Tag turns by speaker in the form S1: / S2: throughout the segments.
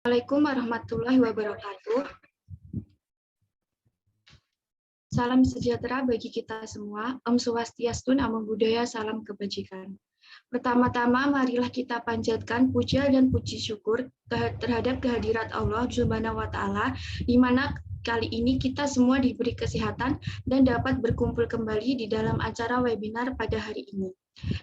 S1: Assalamualaikum warahmatullahi wabarakatuh. Salam sejahtera bagi kita semua. Om Swastiastu, Namo Buddhaya, salam kebajikan. Pertama-tama, marilah kita panjatkan puja dan puji syukur terhadap kehadirat Allah Subhanahu wa Ta'ala, di mana kali ini kita semua diberi kesehatan dan dapat berkumpul kembali di dalam acara webinar pada hari ini.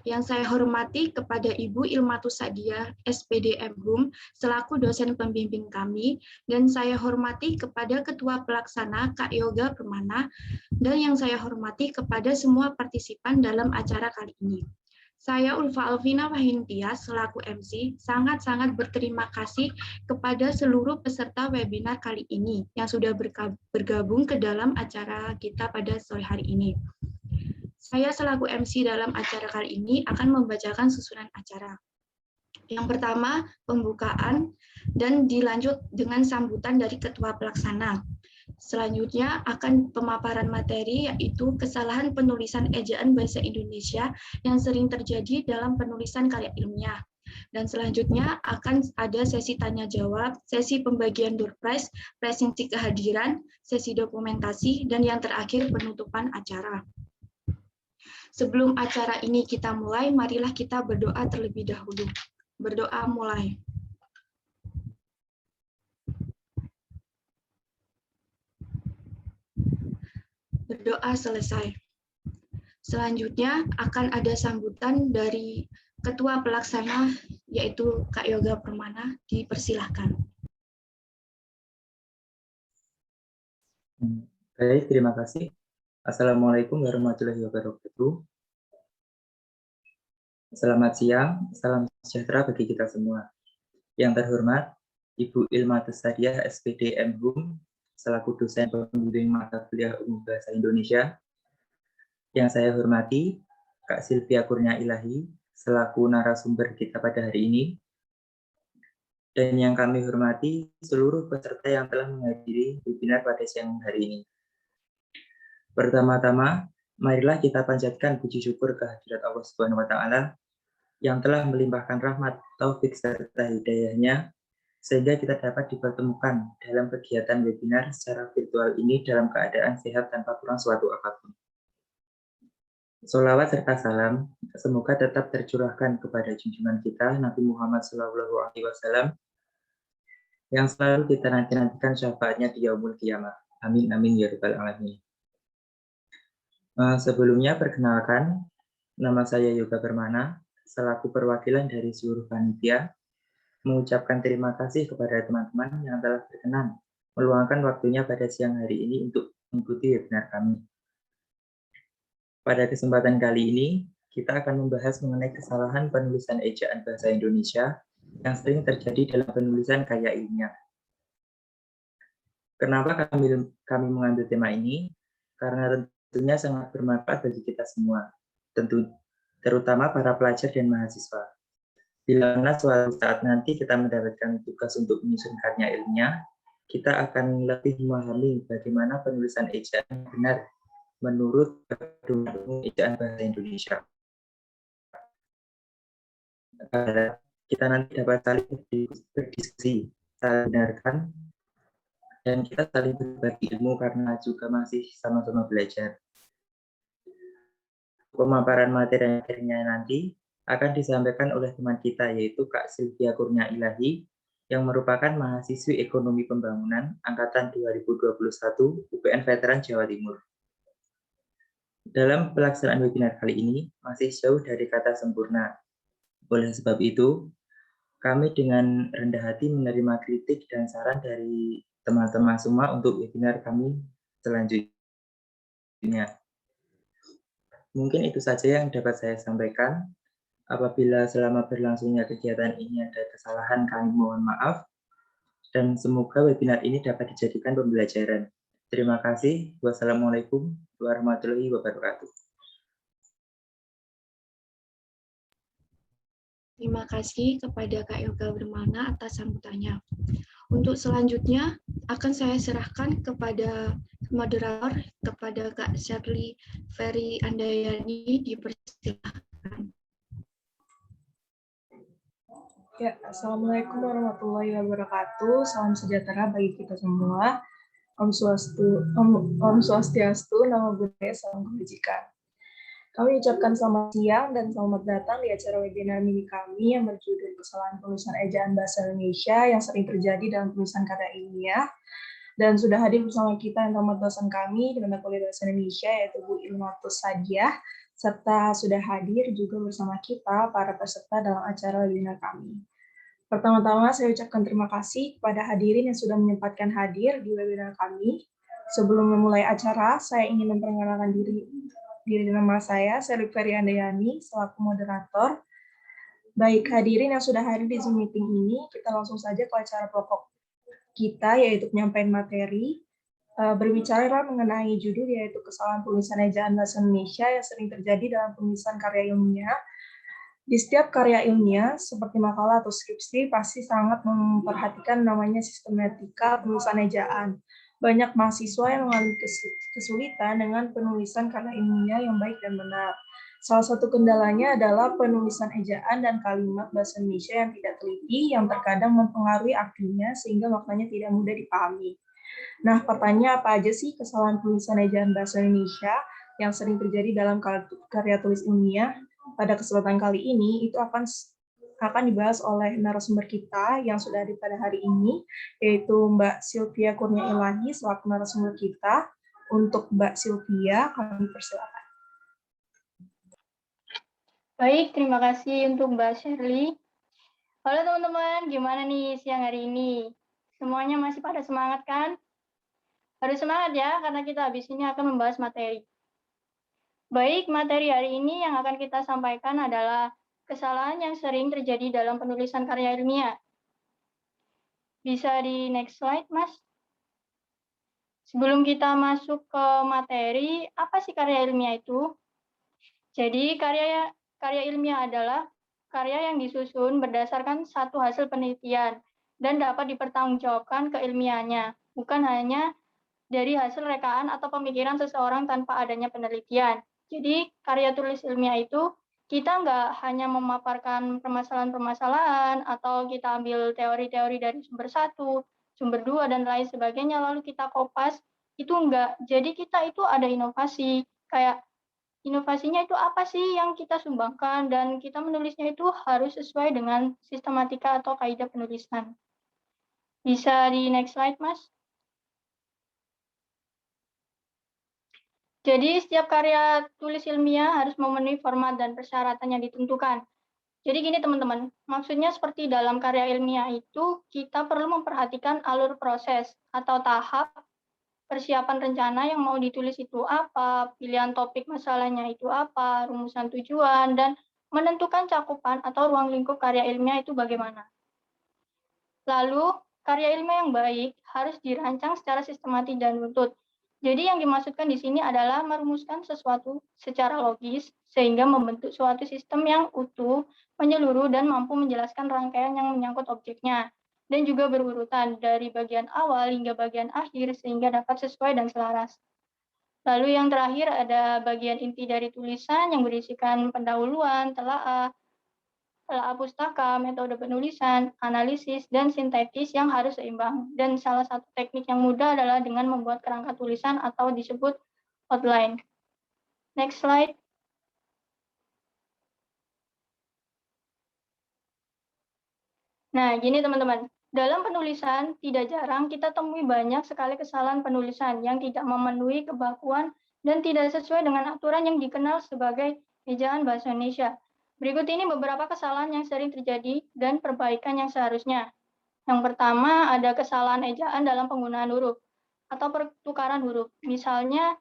S1: Yang saya hormati kepada Ibu Ilmatus Sadiah, SPD MHUM, selaku dosen pembimbing kami, dan saya hormati kepada Ketua Pelaksana Kak Yoga Permana, dan yang saya hormati kepada semua partisipan dalam acara kali ini. Saya Ulfa Alvina Wahintias selaku MC sangat-sangat berterima kasih kepada seluruh peserta webinar kali ini yang sudah bergabung ke dalam acara kita pada sore hari ini. Saya selaku MC dalam acara kali ini akan membacakan susunan acara. Yang pertama, pembukaan dan dilanjut dengan sambutan dari Ketua Pelaksana. Selanjutnya akan pemaparan materi, yaitu kesalahan penulisan ejaan bahasa Indonesia yang sering terjadi dalam penulisan karya ilmiah. Dan selanjutnya akan ada sesi tanya-jawab, sesi pembagian door prize, presensi kehadiran, sesi dokumentasi, dan yang terakhir penutupan acara. Sebelum acara ini kita mulai, marilah kita berdoa terlebih dahulu. Berdoa mulai. Berdoa selesai. Selanjutnya akan ada sambutan dari Ketua Pelaksana, yaitu Kak Yoga Permana. Dipersilahkan.
S2: Baik, terima kasih. Assalamualaikum warahmatullahi wabarakatuh. Selamat siang, salam sejahtera bagi kita semua. Yang terhormat, Ibu Ilmatus Sadiah, SPD MHUM, selaku dosen pembimbing mata kuliah umum bahasa Indonesia. Yang saya hormati, Kak Sylvia Kurnia Ilahi, selaku narasumber kita pada hari ini. Dan yang kami hormati, seluruh peserta yang telah menghadiri webinar pada siang hari ini. Pertama-tama, marilah kita panjatkan puji syukur kehadirat Allah Subhanahu wa Ta'ala yang telah melimpahkan rahmat, taufik serta hidayahnya sehingga kita dapat dipertemukan dalam kegiatan webinar secara virtual ini dalam keadaan sehat tanpa kurang suatu apapun. Sholawat serta salam semoga tetap tercurahkan kepada junjungan kita Nabi Muhammad SAW yang selalu kita nantikan syafaatnya di yaumul qiyamah. Amin amin ya rabbal alamin. Sebelumnya perkenalkan, nama saya Yoga Permana, selaku perwakilan dari seluruh panitia, mengucapkan terima kasih kepada teman-teman yang telah berkenan meluangkan waktunya pada siang hari ini untuk mengikuti webinar kami. Pada kesempatan kali ini, kita akan membahas mengenai kesalahan penulisan ejaan bahasa Indonesia yang sering terjadi dalam penulisan karya ilmiah. Kenapa kami mengambil tema ini? Karena tentunya sangat bermanfaat bagi kita semua, terutama para pelajar dan mahasiswa. Bila mana suatu saat nanti kita mendapatkan tugas untuk menyusun karya ilmiah, kita akan lebih memahami bagaimana penulisan ejaan benar menurut pedoman ejaan bahasa Indonesia. Kita nanti dapat saling berdiskusi, saling benarkan, dan kita saling berbagi ilmu karena juga masih sama-sama belajar. Pemaparan materinya nanti akan disampaikan oleh teman kita, yaitu Kak Sylvia Kurnia Ilahi, yang merupakan mahasiswi Ekonomi Pembangunan Angkatan 2021 UPN Veteran Jawa Timur. Dalam pelaksanaan webinar kali ini, masih jauh dari kata sempurna. Oleh sebab itu, kami dengan rendah hati menerima kritik dan saran dari teman-teman semua untuk webinar kami selanjutnya. Mungkin itu saja yang dapat saya sampaikan. Apabila selama berlangsungnya kegiatan ini ada kesalahan, kami mohon maaf. Dan semoga webinar ini dapat dijadikan pembelajaran. Terima kasih. Wassalamualaikum warahmatullahi wabarakatuh.
S1: Terima kasih kepada Kak Yoga Permana atas sambutannya. Untuk selanjutnya akan saya serahkan kepada moderator, kepada Kak Shirley Ferry Andayani. Dipersilakan.
S3: Ya, Assalamualaikum warahmatullahi wabarakatuh. Salam sejahtera bagi kita semua. Om Swastiastu, Namo Buddhaya, Salam Kebajikan. Kami ucapkan selamat siang dan selamat datang di acara webinar mini kami yang berjudul Kesalahan Penulisan Ejaan Bahasa Indonesia yang sering terjadi dalam penulisan karya ilmiah. Dan sudah hadir bersama kita yang terhormat dosen kami di Mata Kuliah Bahasa Indonesia, yaitu Bu Ilmatus Sadiah, serta sudah hadir juga bersama kita para peserta dalam acara webinar kami. Pertama-tama saya ucapkan terima kasih kepada hadirin yang sudah menyempatkan hadir di webinar kami. Sebelum memulai acara, saya ingin memperkenalkan diri nama saya Lutfi Andayani, selaku moderator. Baik hadirin yang sudah hadir di Zoom meeting ini, kita langsung saja ke acara pokok kita, yaitu penyampaian materi. Berbicara mengenai judul, yaitu kesalahan penulisan ejaan bahasa Indonesia yang sering terjadi dalam penulisan karya ilmiah. Di setiap karya ilmiah, seperti makalah atau skripsi, pasti sangat memperhatikan namanya sistematika penulisan ejaan. Banyak mahasiswa yang mengalami kesulitan dengan penulisan karya ilmiah yang baik dan benar. Salah satu kendalanya adalah penulisan ejaan dan kalimat bahasa Indonesia yang tidak teliti, yang terkadang mempengaruhi artinya sehingga maknanya tidak mudah dipahami. Nah, pertanyaan apa aja sih kesalahan penulisan ejaan bahasa Indonesia yang sering terjadi dalam karya tulis ilmiah? Pada kesempatan kali ini itu akan dibahas oleh narasumber kita yang sudah hadir pada hari ini, yaitu Mbak Sylvia Kurnia Ilahi selaku narasumber kita. Untuk Mbak Sylvia, kami persilakan.
S4: Baik, terima kasih untuk Mbak Shirley. Halo teman-teman, gimana nih siang hari ini? Semuanya masih pada semangat kan? Harus semangat ya, karena kita habis ini akan membahas materi. Baik, materi hari ini yang akan kita sampaikan adalah kesalahan yang sering terjadi dalam penulisan karya ilmiah. Bisa di next slide, Mas? Sebelum kita masuk ke materi, apa sih karya ilmiah itu? Jadi, karya ilmiah adalah karya yang disusun berdasarkan satu hasil penelitian dan dapat dipertanggungjawabkan keilmiahannya, bukan hanya dari hasil rekaan atau pemikiran seseorang tanpa adanya penelitian. Jadi, karya tulis ilmiah itu kita nggak hanya memaparkan permasalahan-permasalahan atau kita ambil teori-teori dari sumber satu, sumber dua, dan lain sebagainya, lalu kita kopas, itu enggak. Jadi kita itu ada inovasi, kayak inovasinya itu apa sih yang kita sumbangkan, dan kita menulisnya itu harus sesuai dengan sistematika atau kaidah penulisan. Bisa di next slide, Mas? Jadi setiap karya tulis ilmiah harus memenuhi format dan persyaratan yang ditentukan. Jadi gini teman-teman, maksudnya seperti dalam karya ilmiah itu kita perlu memperhatikan alur proses atau tahap persiapan rencana yang mau ditulis itu apa, pilihan topik masalahnya itu apa, rumusan tujuan, dan menentukan cakupan atau ruang lingkup karya ilmiah itu bagaimana. Lalu, karya ilmiah yang baik harus dirancang secara sistematis dan runtut. Jadi yang dimaksudkan di sini adalah merumuskan sesuatu secara logis sehingga membentuk suatu sistem yang utuh, menyeluruh, dan mampu menjelaskan rangkaian yang menyangkut objeknya, dan juga berurutan dari bagian awal hingga bagian akhir sehingga dapat sesuai dan selaras. Lalu yang terakhir ada bagian inti dari tulisan yang berisikan pendahuluan, telaah pustaka, metode penulisan, analisis, dan sintetis yang harus seimbang. Dan salah satu teknik yang mudah adalah dengan membuat kerangka tulisan atau disebut outline. Next slide. Nah, gini teman-teman. Dalam penulisan, tidak jarang kita temui banyak sekali kesalahan penulisan yang tidak memenuhi kebakuan dan tidak sesuai dengan aturan yang dikenal sebagai ejaan bahasa Indonesia. Berikut ini beberapa kesalahan yang sering terjadi dan perbaikan yang seharusnya. Yang pertama, ada kesalahan ejaan dalam penggunaan huruf atau pertukaran huruf. Misalnya,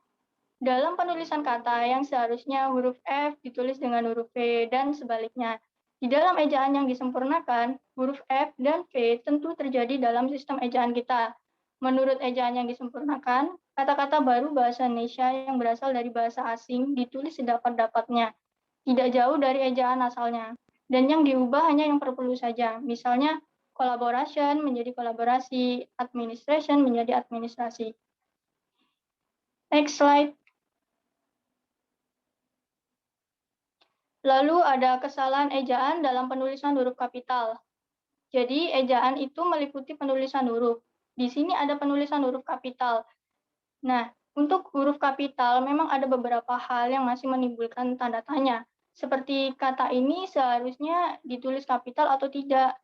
S4: dalam penulisan kata yang seharusnya huruf F ditulis dengan huruf V dan sebaliknya. Di dalam ejaan yang disempurnakan, huruf F dan V tentu terjadi dalam sistem ejaan kita. Menurut ejaan yang disempurnakan, kata-kata baru bahasa Indonesia yang berasal dari bahasa asing ditulis sedapat-dapatnya, tidak jauh dari ejaan asalnya. Dan yang diubah hanya yang perlu saja. Misalnya, collaboration menjadi kolaborasi, administration menjadi administrasi. Next slide. Lalu ada kesalahan ejaan dalam penulisan huruf kapital. Jadi ejaan itu meliputi penulisan huruf. Di sini ada penulisan huruf kapital. Nah, untuk huruf kapital memang ada beberapa hal yang masih menimbulkan tanda tanya. Seperti kata ini seharusnya ditulis kapital atau tidak.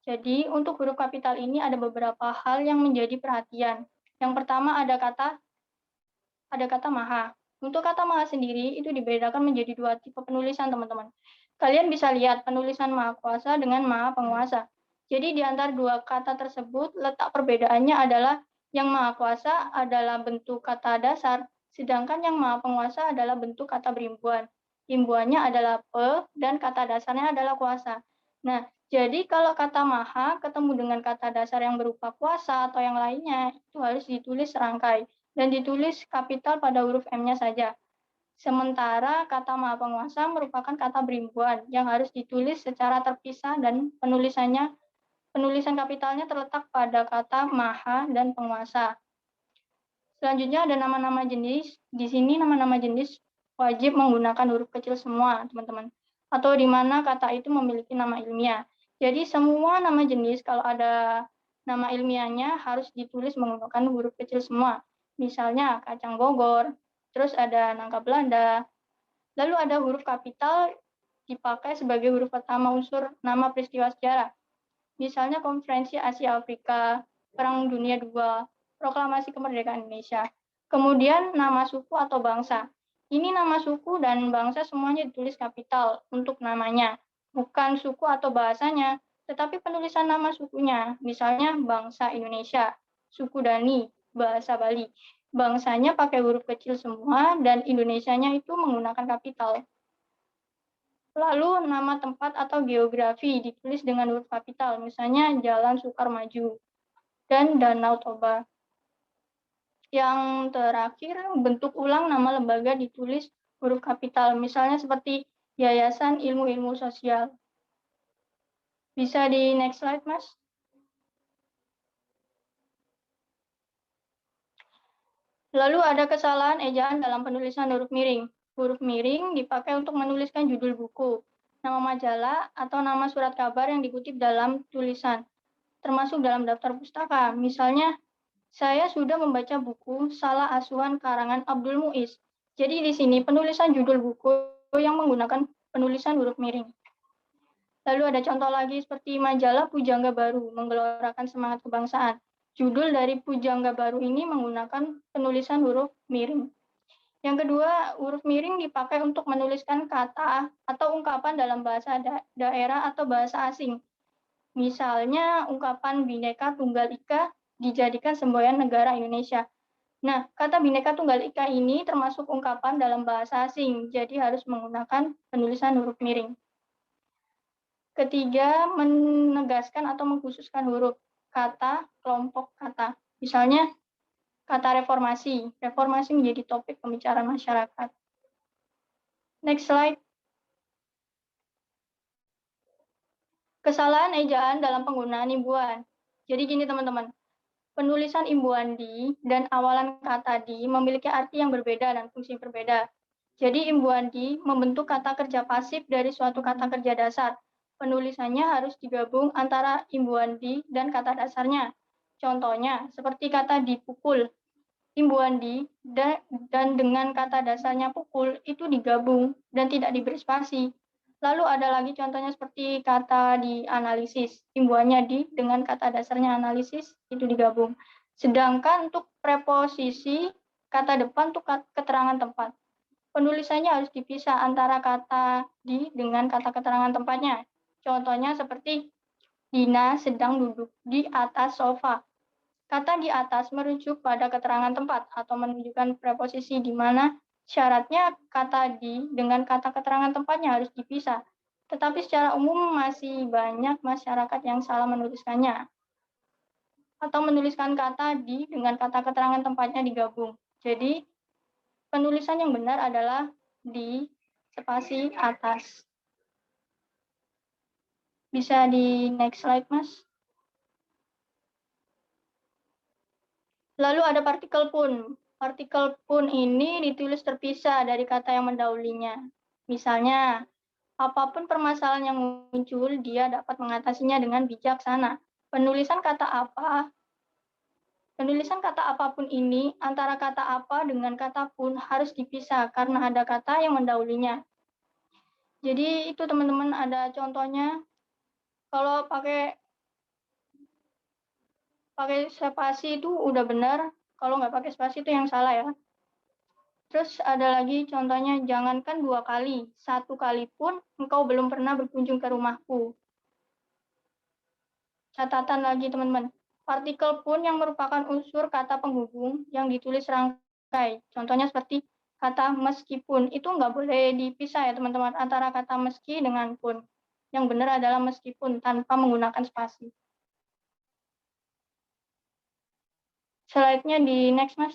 S4: Jadi untuk huruf kapital ini ada beberapa hal yang menjadi perhatian. Yang pertama ada kata maha. Untuk kata maha sendiri itu dibedakan menjadi dua tipe penulisan, teman-teman. Kalian bisa lihat penulisan maha kuasa dengan maha penguasa. Jadi di antara dua kata tersebut letak perbedaannya adalah yang maha kuasa adalah bentuk kata dasar, sedangkan yang maha penguasa adalah bentuk kata berimbuhan. Imbuhannya adalah pe dan kata dasarnya adalah kuasa. Nah, jadi kalau kata maha ketemu dengan kata dasar yang berupa kuasa atau yang lainnya, itu harus ditulis serangkai dan ditulis kapital pada huruf M-nya saja. Sementara kata maha penguasa merupakan kata berimbuhan yang harus ditulis secara terpisah dan penulisan kapitalnya terletak pada kata maha dan penguasa. Selanjutnya ada nama-nama jenis. Di sini nama-nama jenis wajib menggunakan huruf kecil semua, teman-teman. Atau di mana kata itu memiliki nama ilmiah. Jadi semua nama jenis kalau ada nama ilmiahnya harus ditulis menggunakan huruf kecil semua. Misalnya kacang Bogor, terus ada nangka Belanda. Lalu ada huruf kapital dipakai sebagai huruf pertama unsur nama peristiwa sejarah. Misalnya Konferensi Asia Afrika, Perang Dunia II, Proklamasi Kemerdekaan Indonesia. Kemudian nama suku atau bangsa. Ini nama suku dan bangsa semuanya ditulis kapital untuk namanya, bukan suku atau bahasanya, tetapi penulisan nama sukunya. Misalnya bangsa Indonesia, suku Dani, bahasa Bali. Bangsanya pakai huruf kecil semua dan Indonesianya itu menggunakan kapital. Lalu nama tempat atau geografi ditulis dengan huruf kapital, misalnya Jalan Sukarmaju dan Danau Toba. Yang terakhir, bentuk ulang nama lembaga ditulis huruf kapital, misalnya seperti Yayasan Ilmu-Ilmu Sosial. Bisa di next slide, Mas? Lalu ada kesalahan ejaan dalam penulisan huruf miring. Huruf miring dipakai untuk menuliskan judul buku, nama majalah, atau nama surat kabar yang dikutip dalam tulisan, termasuk dalam daftar pustaka. Misalnya, saya sudah membaca buku Salah Asuhan karangan Abdul Muiz. Jadi di sini penulisan judul buku yang menggunakan penulisan huruf miring. Lalu ada contoh lagi seperti majalah Pujangga Baru, menggelorakan semangat kebangsaan. Judul dari Pujangga Baru ini menggunakan penulisan huruf miring. Yang kedua, huruf miring dipakai untuk menuliskan kata atau ungkapan dalam bahasa daerah atau bahasa asing. Misalnya ungkapan Bhinneka Tunggal Ika dijadikan semboyan negara Indonesia. Nah, kata Bhinneka Tunggal Ika ini termasuk ungkapan dalam bahasa asing, jadi harus menggunakan penulisan huruf miring. Ketiga, menegaskan atau mengkhususkan huruf kata, kelompok kata. Misalnya, kata reformasi. Reformasi menjadi topik pembicaraan masyarakat. Next slide. Kesalahan ejaan dalam penggunaan imbuhan. Jadi gini teman-teman, penulisan imbuhan di dan awalan kata di memiliki arti yang berbeda dan fungsi berbeda. Jadi imbuhan di membentuk kata kerja pasif dari suatu kata kerja dasar. Penulisannya harus digabung antara imbuhan di dan kata dasarnya. Contohnya, seperti kata dipukul. Imbuhan di dan dengan kata dasarnya pukul itu digabung dan tidak diberi spasi. Lalu ada lagi contohnya seperti kata dianalisis. Imbuhannya di dengan kata dasarnya analisis itu digabung. Sedangkan untuk preposisi kata depan untuk keterangan tempat. Penulisannya harus dipisah antara kata di dengan kata keterangan tempatnya. Contohnya seperti Dina sedang duduk di atas sofa. Kata di atas merujuk pada keterangan tempat atau menunjukkan preposisi di mana syaratnya kata di dengan kata keterangan tempatnya harus dipisah. Tetapi secara umum masih banyak masyarakat yang salah menuliskannya. Atau menuliskan kata di dengan kata keterangan tempatnya digabung. Jadi penulisan yang benar adalah di spasi atas. Bisa di next slide, Mas. Lalu ada partikel pun. Partikel pun ini ditulis terpisah dari kata yang mendahulunya. Misalnya, Apapun permasalahan yang muncul, dia dapat mengatasinya dengan bijaksana. Penulisan kata apapun ini, antara kata apa dengan kata pun harus dipisah karena ada kata yang mendahulunya. Jadi itu teman-teman ada contohnya. Kalau pakai spasi itu udah benar, kalau nggak pakai spasi itu yang salah ya. Terus ada lagi contohnya, jangankan 2 kali, 1 kali pun engkau belum pernah berkunjung ke rumahku. Catatan lagi teman-teman, partikel pun yang merupakan unsur kata penghubung yang ditulis rangkai. Contohnya seperti kata meskipun, itu nggak boleh dipisah ya teman-teman, antara kata meski dengan pun. Yang benar adalah meskipun tanpa menggunakan spasi. Slide-nya di next, Mas.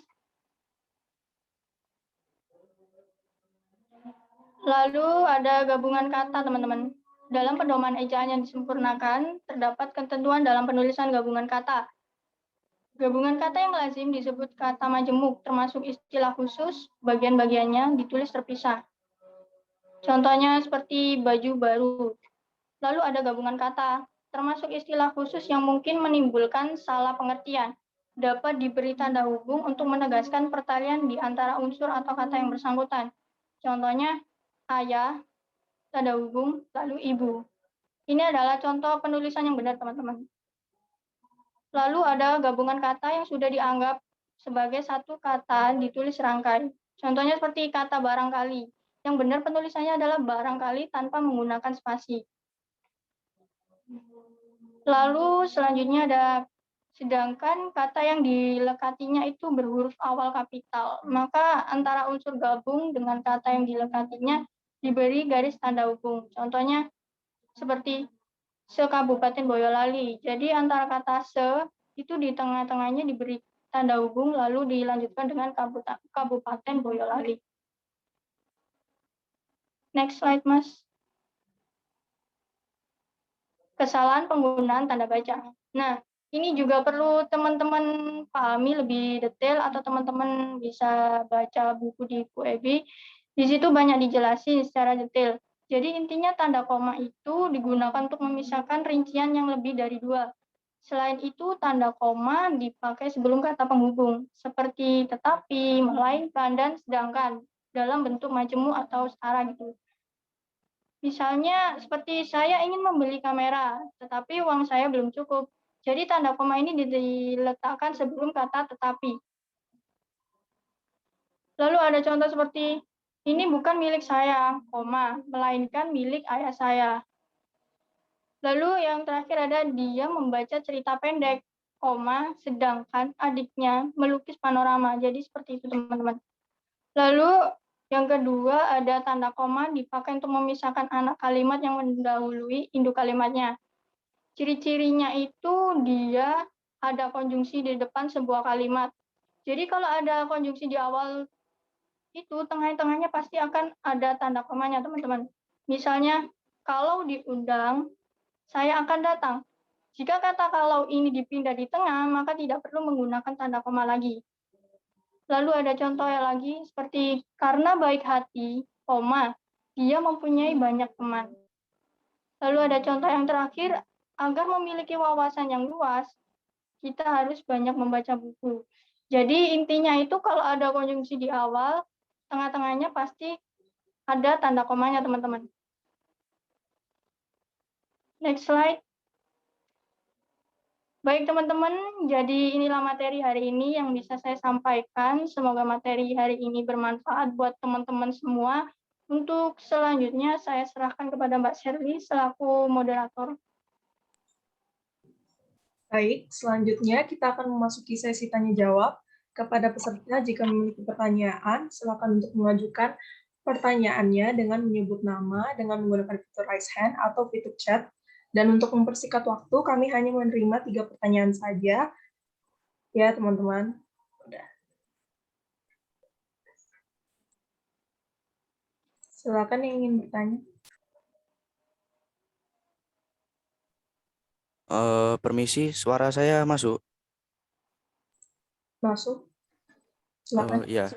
S4: Lalu ada gabungan kata, teman-teman. Dalam pedoman ejaan yang disempurnakan, terdapat ketentuan dalam penulisan gabungan kata. Gabungan kata yang lazim disebut kata majemuk, termasuk istilah khusus, bagian-bagiannya ditulis terpisah. Contohnya seperti baju baru. Lalu ada gabungan kata, termasuk istilah khusus yang mungkin menimbulkan salah pengertian. Dapat diberi tanda hubung untuk menegaskan pertalian di antara unsur atau kata yang bersangkutan. Contohnya, ayah, tanda hubung, lalu ibu. Ini adalah contoh penulisan yang benar, teman-teman. Lalu ada gabungan kata yang sudah dianggap sebagai satu kata ditulis rangkai. Contohnya seperti kata barangkali. Yang benar penulisannya adalah barangkali tanpa menggunakan spasi. Lalu selanjutnya ada sedangkan kata yang dilekatinya itu berhuruf awal kapital, maka antara unsur gabung dengan kata yang dilekatinya diberi garis tanda hubung. Contohnya seperti se-Kabupaten Boyolali. Jadi antara kata se itu di tengah-tengahnya diberi tanda hubung lalu dilanjutkan dengan Kabupaten Boyolali. Next slide, Mas. Kesalahan penggunaan tanda baca. Nah, ini juga perlu teman-teman pahami lebih detail atau teman-teman bisa baca buku di QEB. Di situ banyak dijelasin secara detail. Jadi intinya tanda koma itu digunakan untuk memisahkan rincian yang lebih dari 2. Selain itu, tanda koma dipakai sebelum kata penghubung, seperti tetapi, melainkan, dan sedangkan, dalam bentuk majemuk atau setara gitu. Misalnya, seperti saya ingin membeli kamera, tetapi uang saya belum cukup. Jadi tanda koma ini diletakkan sebelum kata tetapi. Lalu ada contoh seperti, ini bukan milik saya, koma, melainkan milik ayah saya. Lalu yang terakhir ada dia membaca cerita pendek, koma, sedangkan adiknya melukis panorama. Jadi seperti itu teman-teman. Lalu yang kedua ada tanda koma dipakai untuk memisahkan anak kalimat yang mendahului induk kalimatnya. Ciri-cirinya itu dia ada konjungsi di depan sebuah kalimat. Jadi kalau ada konjungsi di awal itu tengah-tengahnya pasti akan ada tanda komanya teman-teman. Misalnya kalau diundang saya akan datang. Jika kata kalau ini dipindah di tengah, maka tidak perlu menggunakan tanda koma lagi. Lalu ada contohnya lagi, seperti karena baik hati, koma, dia mempunyai banyak teman. Lalu ada contoh yang terakhir, agar memiliki wawasan yang luas, kita harus banyak membaca buku. Jadi intinya itu kalau ada konjungsi di awal, tengah-tengahnya pasti ada tanda komanya, teman-teman. Next slide. Baik teman-teman, jadi inilah materi hari ini yang bisa saya sampaikan. Semoga materi hari ini bermanfaat buat teman-teman semua. Untuk selanjutnya saya serahkan kepada Mbak Shirley selaku moderator.
S3: Baik, selanjutnya kita akan memasuki sesi tanya-jawab. Kepada peserta, jika memiliki pertanyaan, silakan untuk mengajukan pertanyaannya dengan menyebut nama, dengan menggunakan fitur raise hand atau fitur chat. Dan untuk mempersingkat waktu, kami hanya menerima 3 pertanyaan saja. Ya, teman-teman. Udah. Silakan yang ingin bertanya.
S5: Permisi, suara saya masuk?
S3: Masuk. Silakan.
S5: Ya,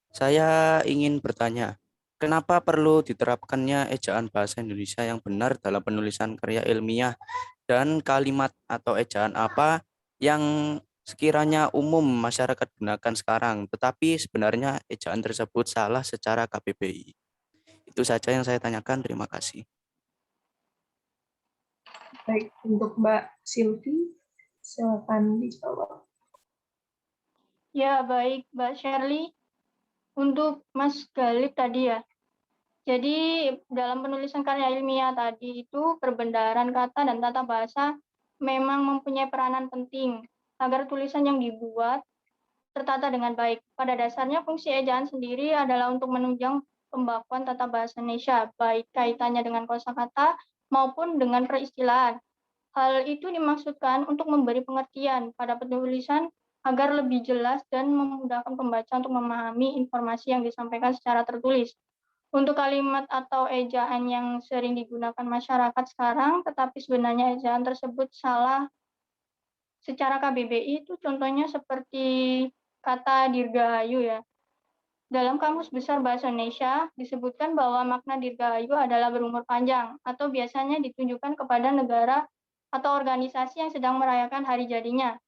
S5: saya ingin bertanya. Kenapa perlu diterapkannya ejaan bahasa Indonesia yang benar dalam penulisan karya ilmiah, dan kalimat atau ejaan apa yang sekiranya umum masyarakat gunakan sekarang, tetapi sebenarnya ejaan tersebut salah secara KBBI. Itu saja yang saya tanyakan. Terima kasih.
S3: Baik, untuk Mbak Silvi, silakan dijawab.
S4: Ya, baik, Mbak Shirley. Untuk Mas Galip tadi ya. Jadi dalam penulisan karya ilmiah tadi itu perbendaharaan kata dan tata bahasa memang mempunyai peranan penting agar tulisan yang dibuat tertata dengan baik. Pada dasarnya fungsi ejaan sendiri adalah untuk menunjang pembakuan tata bahasa Indonesia, baik kaitannya dengan kosakata maupun dengan peristilahan. Hal itu dimaksudkan untuk memberi pengertian pada penulisan agar lebih jelas dan memudahkan pembaca untuk memahami informasi yang disampaikan secara tertulis. Untuk kalimat atau ejaan yang sering digunakan masyarakat sekarang, tetapi sebenarnya ejaan tersebut salah secara KBBI itu contohnya seperti kata dirgahayu ya. Dalam Kamus Besar Bahasa Indonesia disebutkan bahwa makna dirgahayu adalah berumur panjang atau biasanya ditunjukkan kepada negara atau organisasi yang sedang merayakan hari jadinya.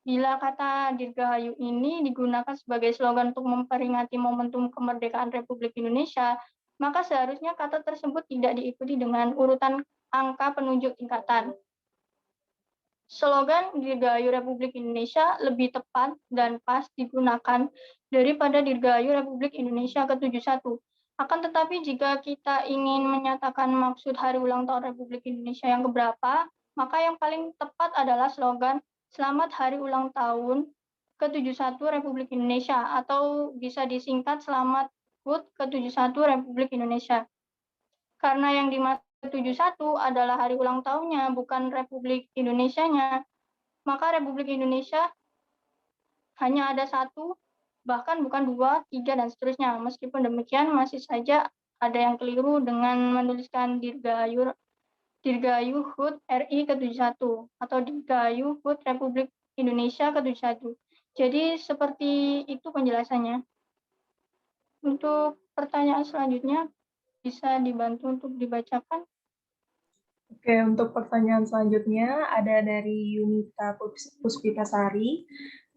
S4: Bila kata dirgahayu ini digunakan sebagai slogan untuk memperingati momentum kemerdekaan Republik Indonesia, maka seharusnya kata tersebut tidak diikuti dengan urutan angka penunjuk tingkatan. Slogan Dirgahayu Republik Indonesia lebih tepat dan pas digunakan daripada Dirgahayu Republik Indonesia ke-71. Akan tetapi jika kita ingin menyatakan maksud hari ulang tahun Republik Indonesia yang keberapa, maka yang paling tepat adalah slogan Selamat Hari Ulang Tahun ke-71 Republik Indonesia, atau bisa disingkat Selamat HUT ke-71 Republik Indonesia. Karena yang dimaksud ke-71 adalah hari ulang tahunnya, bukan Republik Indonesianya, maka Republik Indonesia hanya ada satu, bahkan bukan dua, tiga, dan seterusnya. Meskipun demikian, masih saja ada yang keliru dengan menuliskan Dirgahayu HUT RI ke-71 atau Dirgahayu HUT Republik Indonesia ke-71. Jadi seperti itu penjelasannya. Untuk pertanyaan selanjutnya bisa dibantu untuk dibacakan.
S3: Oke, untuk pertanyaan selanjutnya ada dari Yunita Puspitasari.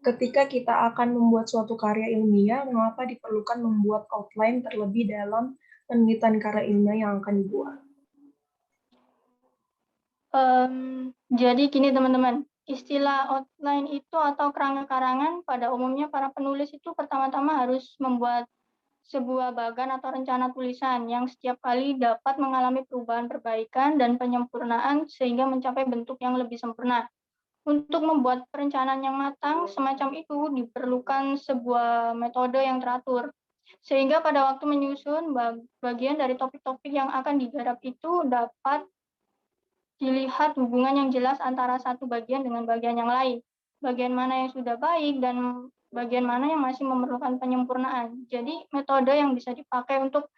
S3: Ketika kita akan membuat suatu karya ilmiah, mengapa diperlukan membuat outline terlebih dalam penelitian karya ilmiah yang akan dibuat?
S4: Jadi gini teman-teman, istilah outline itu atau kerangka karangan pada umumnya para penulis itu pertama-tama harus membuat sebuah bagan atau rencana tulisan yang setiap kali dapat mengalami perubahan, perbaikan, dan penyempurnaan sehingga mencapai bentuk yang lebih sempurna. Untuk membuat perencanaan yang matang semacam itu diperlukan sebuah metode yang teratur. Sehingga pada waktu menyusun bagian dari topik-topik yang akan digarap itu dapat dilihat hubungan yang jelas antara satu bagian dengan bagian yang lain. Bagian mana yang sudah baik dan bagian mana yang masih memerlukan penyempurnaan. Jadi metode yang bisa dipakai untuk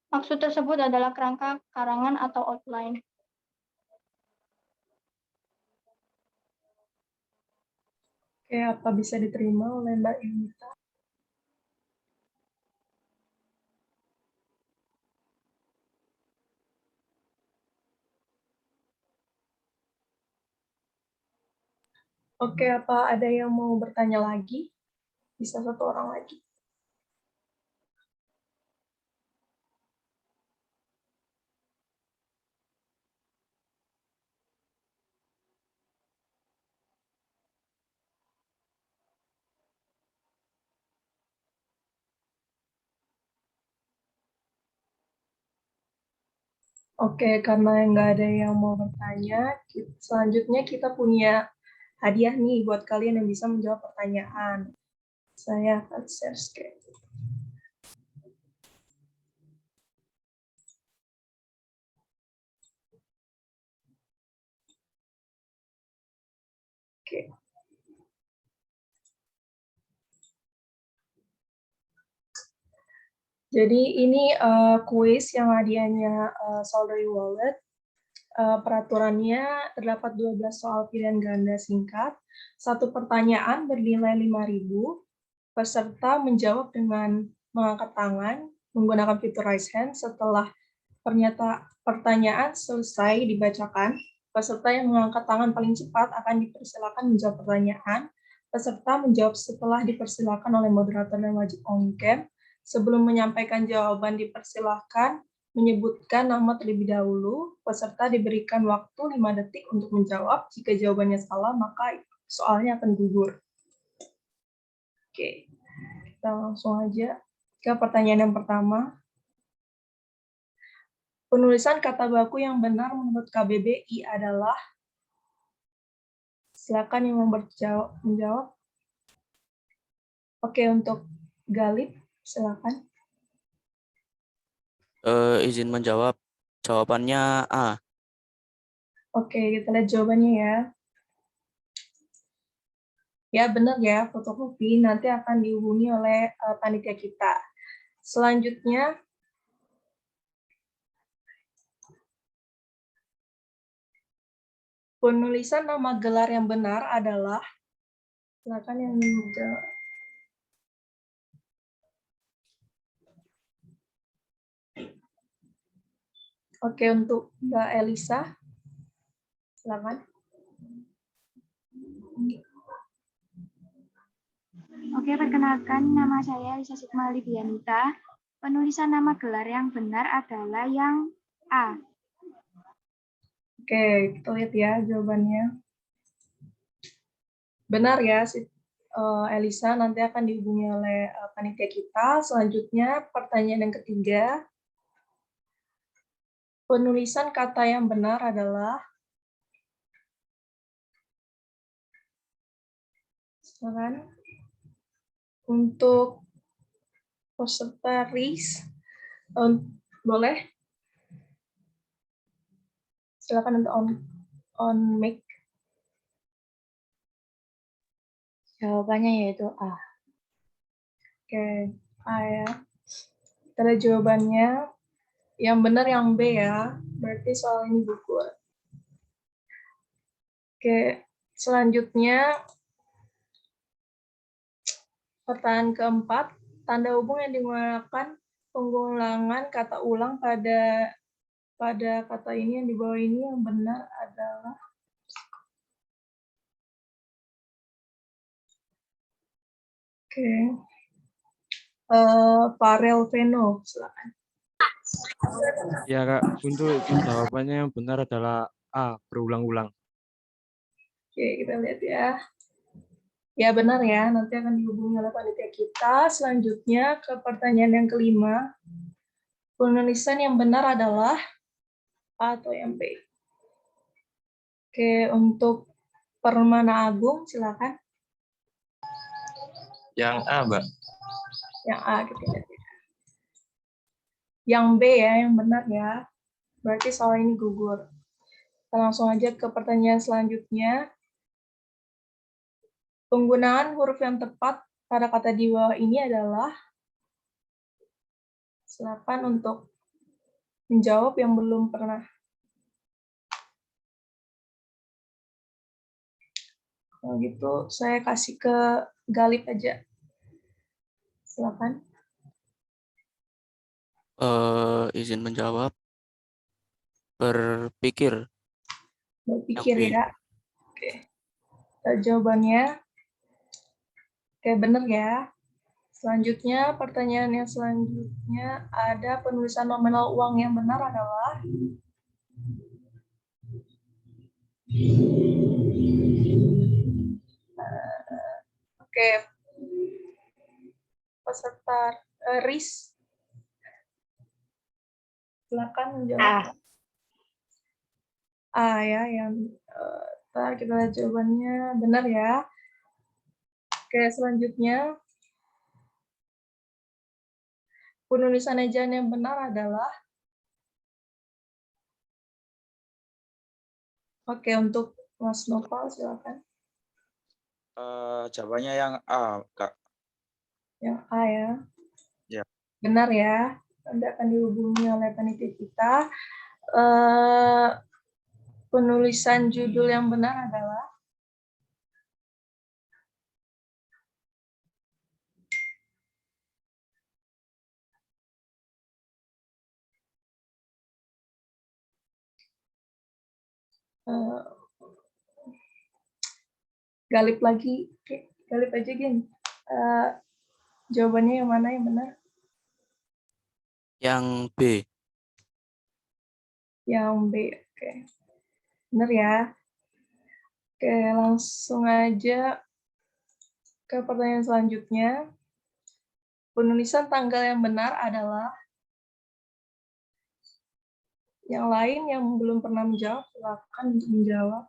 S4: maksud tersebut adalah kerangka karangan atau outline.
S3: Oke, apa bisa diterima oleh Mbak Yunita? Oke, apa ada yang mau bertanya lagi? Bisa satu orang lagi. Oke, karena nggak ada yang mau bertanya, selanjutnya kita punya hadiah nih buat kalian yang bisa menjawab pertanyaan. Saya akan share screen. Oke. Jadi ini kuis yang hadiahnya Soldery Wallet. Peraturannya terdapat 12 soal pilihan ganda singkat. Satu pertanyaan bernilai 5.000. Peserta menjawab dengan mengangkat tangan. menggunakan fitur raise hand. Setelah pertanyaan selesai dibacakan, peserta yang mengangkat tangan paling cepat akan dipersilakan menjawab pertanyaan. Peserta menjawab setelah dipersilakan oleh moderator dan wajib on cam. Sebelum menyampaikan jawaban dipersilakan menyebutkan nama terlebih dahulu. Peserta diberikan waktu 5 detik untuk menjawab. Jika jawabannya salah, maka soalnya akan gugur. Oke, kita langsung aja ke pertanyaan yang pertama. Penulisan kata baku yang benar menurut KBBI adalah, silakan yang mau menjawab. Oke, untuk Galip, silakan.
S5: Izin menjawab. Jawabannya A.
S3: Oke, kita lihat jawabannya ya. Ya, benar ya, fotokopi nanti akan dihubungi oleh panitia kita. Selanjutnya, penulisan nama gelar yang benar adalah, silakan yang menjawab. Oke, untuk Mbak Elisa, silakan.
S6: Oke, perkenalkan nama saya Elisa Sukma Lidianita. Penulisan nama gelar yang benar adalah yang A.
S3: Oke, kita lihat ya jawabannya. Benar ya, Elisa, nanti akan dihubungi oleh panitia kita. Selanjutnya, pertanyaan yang ketiga. Penulisan kata yang benar adalah, silakan. Untuk peserta RIS, boleh? Silakan untuk on mic.
S6: Jawabannya yaitu A.
S3: Oke, A ya. Kita lihat jawabannya. Yang benar yang B ya. Berarti soal ini gugur. Oke, selanjutnya pertanyaan keempat. Tanda hubung yang digunakan pengulangan kata ulang pada kata ini yang di bawah ini yang benar adalah, oke, Farel Veno, silakan.
S7: Ya Kak, untuk jawabannya yang benar adalah A, berulang-ulang.
S3: Oke, kita lihat ya. Ya benar ya, nanti akan dihubungi oleh panitia kita. Selanjutnya ke pertanyaan yang kelima. Penulisan yang benar adalah A atau yang B? Oke, untuk Permana Agung, silakan.
S2: Yang A, Mbak.
S3: Yang A, kita lihat ya. Yang B ya, yang benar ya. Berarti soal ini gugur. Kita langsung aja ke pertanyaan selanjutnya. Penggunaan huruf yang tepat pada kata di bawah ini adalah, silakan untuk menjawab yang belum pernah. Kalau gitu, saya kasih ke Galip aja. Silakan.
S5: Izin menjawab. Berpikir.
S3: Berpikir
S5: Yang B.
S3: ya. Oke. Jawabannya. Oke, benar ya. Selanjutnya, pertanyaan yang selanjutnya ada penulisan nominal uang yang benar adalah, oke, peserta RIS, silakan menjawab. A ya, yang ntar kita lihat jawabannya benar ya. Oke, selanjutnya penulisan ejaan yang benar adalah, oke, untuk Mas Noval silakan.
S8: Jawabannya yang A, Kak.
S3: Yang A ya.
S8: Ya.
S3: Benar ya. Nanti akan dihubungi oleh panitia kita. Penulisan judul yang benar adalah, Eh, galip lagi, oke, galip aja gini. Jawabannya yang mana yang benar?
S5: Yang B.
S3: Yang B, oke. Benar ya. Oke, langsung aja ke pertanyaan selanjutnya. Penulisan tanggal yang benar adalah, yang lain yang belum pernah menjawab, silakan untuk menjawab.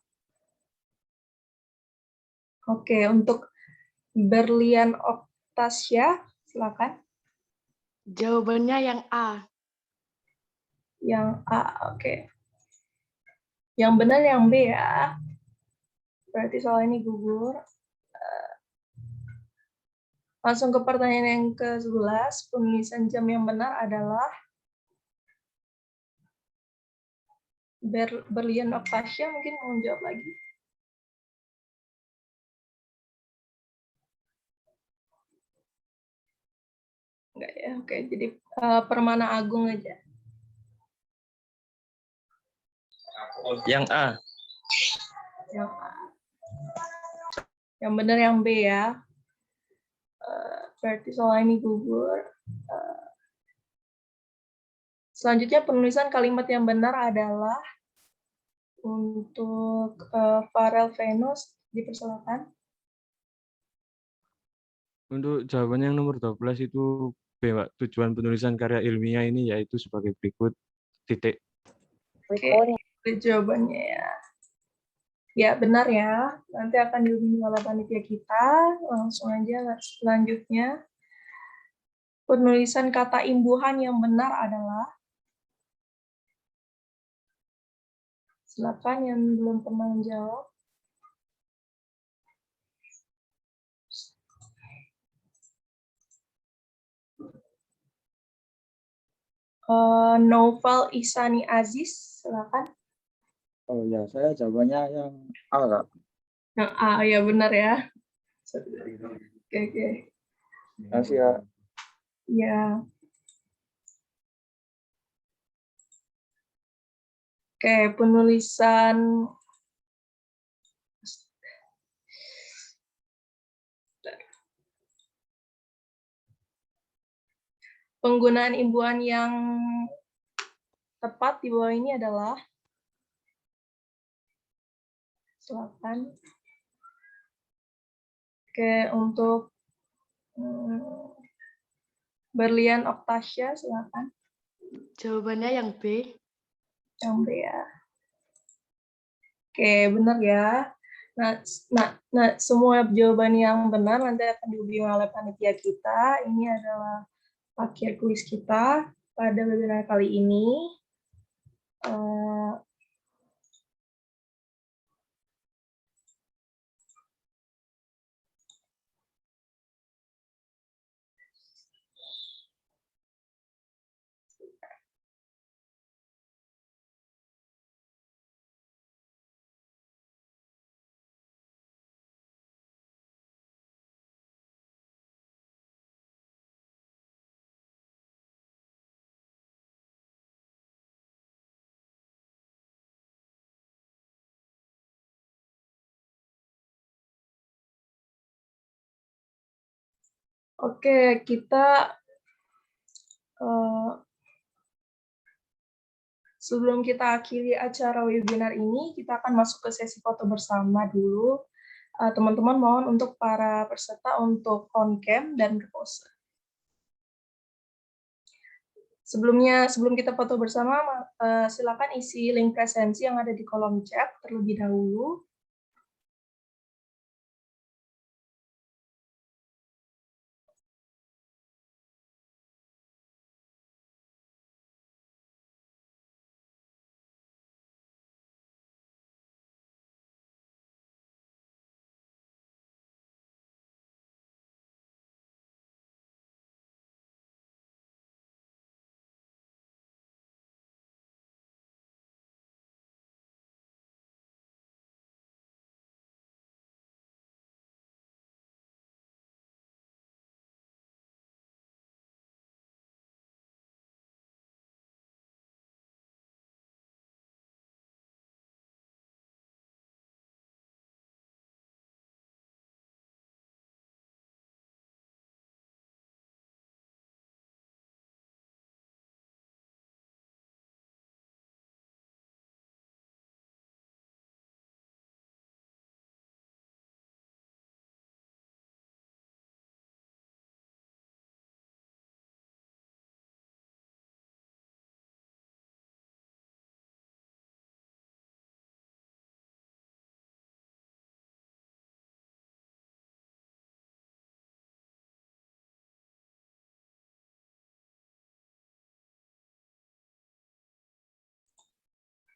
S3: Oke, untuk Berlian Octasia, silakan.
S9: Jawabannya yang A.
S3: Yang A, oke. Yang benar yang B ya. Berarti soal ini gugur. Langsung ke pertanyaan yang ke-11. Penulisan jam yang benar adalah Berlian Octasia, mungkin mau jawab lagi. Enggak ya, oke. Jadi Permana Agung aja.
S8: Yang A.
S3: Yang A. Yang benar yang B ya. Berarti soal ini gugur. Selanjutnya penulisan kalimat yang benar adalah untuk Farel Venus, dipersilakan.
S7: Untuk jawabannya yang nomor 12 itu B, Pak. Tujuan penulisan karya ilmiah ini yaitu sebagai berikut, titik.
S3: Oke, jawabannya ya. Ya, benar ya. Nanti akan dihubungi oleh panitia kita. Langsung aja selanjutnya. Penulisan kata imbuhan yang benar adalah, silakan yang belum pernah menjawab. Novel Ihsani Aziz, silakan.
S8: Oh ya, saya jawabannya yang A, Kak.
S3: Yang A, ya benar ya. Oke.
S8: Makasih, Kak.
S3: Ya. Oke, penulisan penggunaan imbuhan yang tepat di bawah ini adalah, silakan. Oke, untuk Berlian Octasia, silakan.
S9: Jawabannya yang B.
S3: Yang B ya. Oke, benar ya. Nah, semua jawaban yang benar nanti akan dihubungi oleh panitia kita. Ini adalah akhir kuis kita pada webinar kali ini. Oke, kita sebelum kita akhiri acara webinar ini, kita akan masuk ke sesi foto bersama dulu. Teman-teman mohon untuk para peserta untuk on cam dan ke pose. Sebelum kita foto bersama, silakan isi link presensi yang ada di kolom chat terlebih dahulu.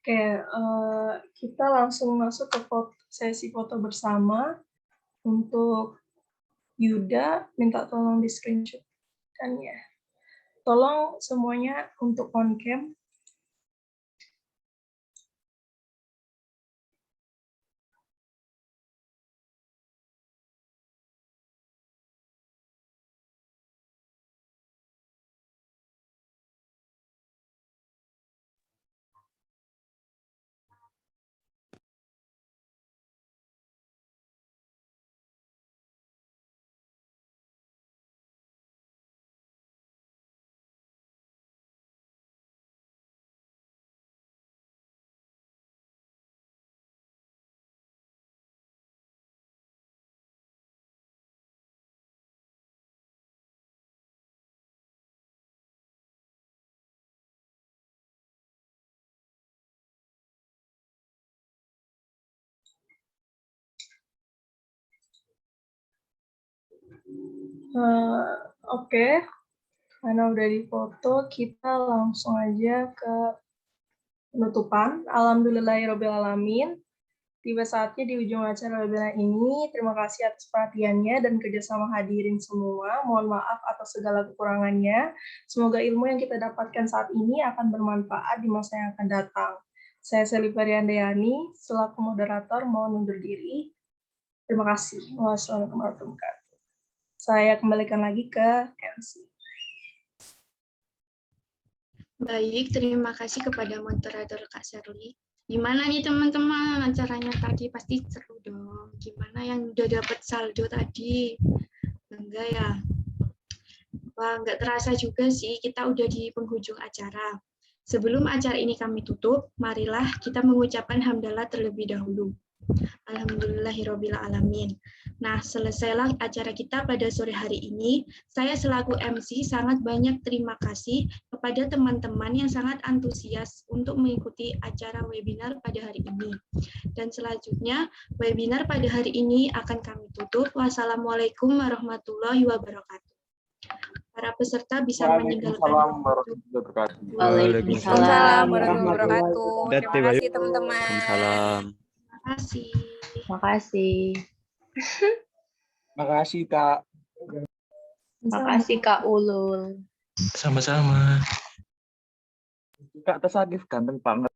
S3: Oke, kita langsung masuk ke sesi foto bersama. Untuk Yuda, minta tolong di screenshot-kannya. Tolong semuanya untuk on cam. Oke, karena udah difoto, kita langsung aja ke penutupan. Alhamdulillahirrabbilalamin. Tiba saatnya di ujung acara webinar ini. Terima kasih atas perhatiannya dan kerjasama hadirin semua. Mohon maaf atas segala kekurangannya. Semoga ilmu yang kita dapatkan saat ini akan bermanfaat di masa yang akan datang. Saya Sally Feryandayani, selaku moderator mohon undur diri. Terima kasih. Wassalamualaikum warahmatullahi wabarakatuh. Saya kembalikan lagi ke MC.
S1: Baik, terima kasih kepada moderator Kak Sherly. Gimana nih teman-teman acaranya tadi? Pasti seru dong. Gimana yang udah dapat saldo tadi? Enggak ya? Wah, nggak terasa juga sih kita udah di penghujung acara. Sebelum acara ini kami tutup, marilah kita mengucapkan hamdalah terlebih dahulu. Alhamdulillahirrabbilalamin. Nah, selesailah acara kita pada sore hari ini. Saya selaku MC sangat banyak terima kasih kepada teman-teman yang sangat antusias untuk mengikuti acara webinar pada hari ini. Dan selanjutnya, webinar pada hari ini akan kami tutup. Wassalamualaikum warahmatullahi wabarakatuh. Para peserta bisa meninggalkan.
S10: Waalaikumsalam warahmatullahi wabarakatuh. Terima kasih teman-teman.
S5: Waalaikumsalam.
S1: Terima kasih.
S10: Makasih.
S8: Makasih Kak.
S10: Makasih Kak Ulul.
S7: Sama-sama.
S8: Kak Tasagif ganteng banget.